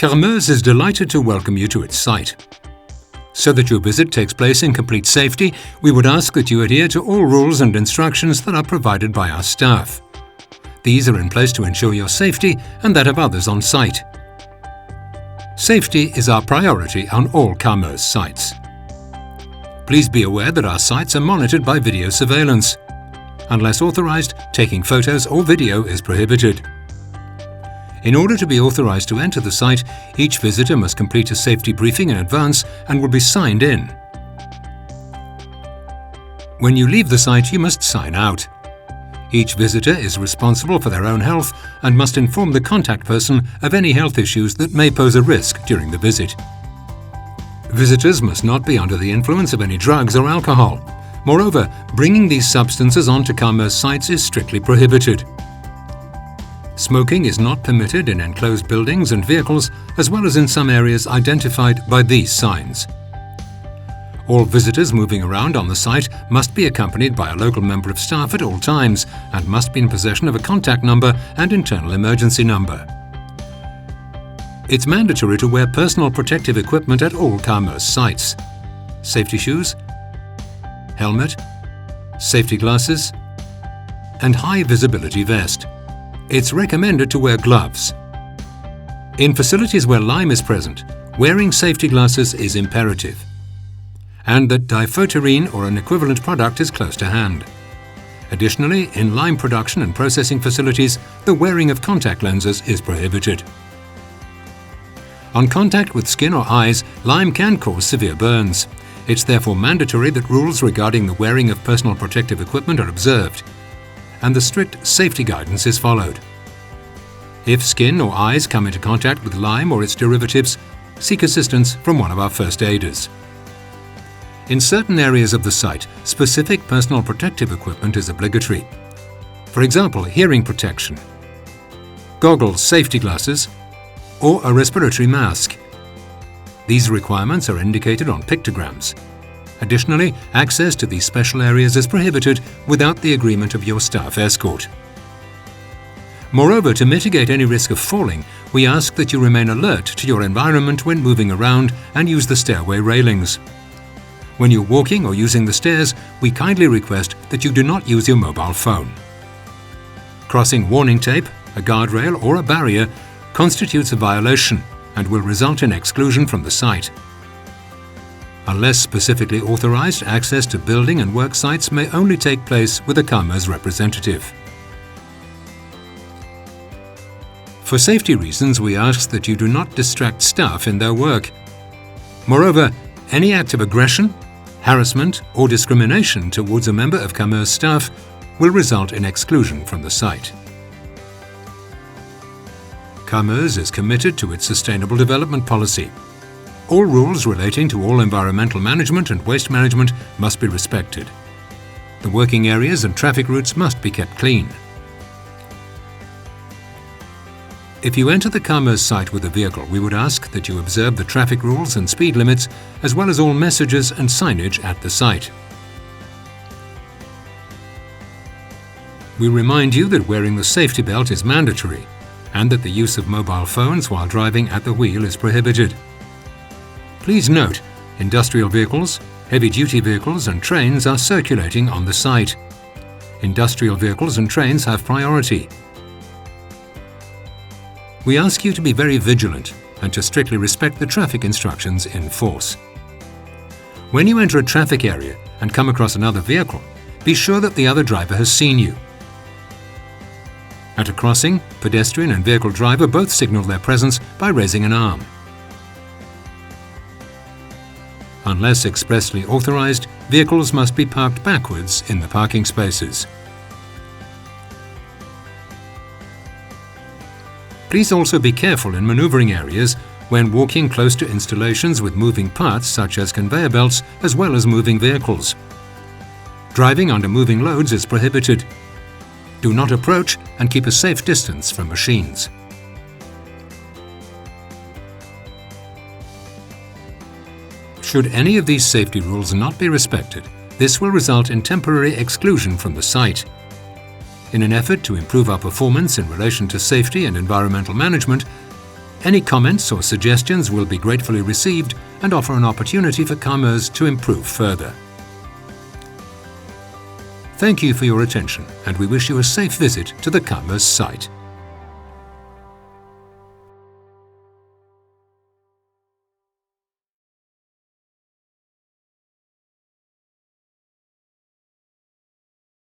Carmeuse is delighted to welcome you to its site. So that your visit takes place in complete safety, we would ask that you adhere to all rules and instructions that are provided by our staff. These are in place to ensure your safety and that of others on site. Safety is our priority on all Carmeuse sites. Please be aware that our sites are monitored by video surveillance. Unless authorized, taking photos or video is prohibited. In order to be authorized to enter the site, each visitor must complete a safety briefing in advance and will be signed in. When you leave the site, you must sign out. Each visitor is responsible for their own health and must inform the contact person of any health issues that may pose a risk during the visit. Visitors must not be under the influence of any drugs or alcohol. Moreover, bringing these substances onto Carmeuse sites is strictly prohibited. Smoking is not permitted in enclosed buildings and vehicles, as well as in some areas identified by these signs. All visitors moving around on the site must be accompanied by a local member of staff at all times and must be in possession of a contact number and internal emergency number. It's mandatory to wear personal protective equipment at all Carmeuse sites: safety shoes, helmet, safety glasses, and high visibility vest. It's recommended to wear gloves. In facilities where lime is present, wearing safety glasses is imperative, and that diphoterine or an equivalent product is close to hand. Additionally, in lime production and processing facilities, the wearing of contact lenses is prohibited. On contact with skin or eyes, lime can cause severe burns. It's therefore mandatory that rules regarding the wearing of personal protective equipment are observed, and the strict safety guidance is followed. If skin or eyes come into contact with lime or its derivatives, seek assistance from one of our first aiders. In certain areas of the site, specific personal protective equipment is obligatory. For example, hearing protection, goggles, safety glasses, or a respiratory mask. These requirements are indicated on pictograms. Additionally, access to these special areas is prohibited without the agreement of your staff escort. Moreover, to mitigate any risk of falling, we ask that you remain alert to your environment when moving around and use the stairway railings. When you're walking or using the stairs, we kindly request that you do not use your mobile phone. Crossing warning tape, a guardrail, or a barrier constitutes a violation and will result in exclusion from the site. Unless specifically authorized, access to building and work sites may only take place with a Carmeuse representative. For safety reasons, we ask that you do not distract staff in their work. Moreover, any act of aggression, harassment, or discrimination towards a member of Carmeuse staff will result in exclusion from the site. Carmeuse is committed to its sustainable development policy. All rules relating to all environmental management and waste management must be respected. The working areas and traffic routes must be kept clean. If you enter the Carmeuse site with a vehicle, we would ask that you observe the traffic rules and speed limits, as well as all messages and signage at the site. We remind you that wearing the safety belt is mandatory, and that the use of mobile phones while driving at the wheel is prohibited. Please note, industrial vehicles, heavy-duty vehicles and trains are circulating on the site. Industrial vehicles and trains have priority. We ask you to be very vigilant and to strictly respect the traffic instructions in force. When you enter a traffic area and come across another vehicle, be sure that the other driver has seen you. At a crossing, pedestrian and vehicle driver both signal their presence by raising an arm. Unless expressly authorized, vehicles must be parked backwards in the parking spaces. Please also be careful in maneuvering areas when walking close to installations with moving parts such as conveyor belts as well as moving vehicles. Driving under moving loads is prohibited. Do not approach and keep a safe distance from machines. Should any of these safety rules not be respected, this will result in temporary exclusion from the site. In an effort to improve our performance in relation to safety and environmental management, Any comments or suggestions will be gratefully received and offer an opportunity for Carmeuse to improve further. Thank you for your attention, and we wish you a safe visit to the Carmeuse site.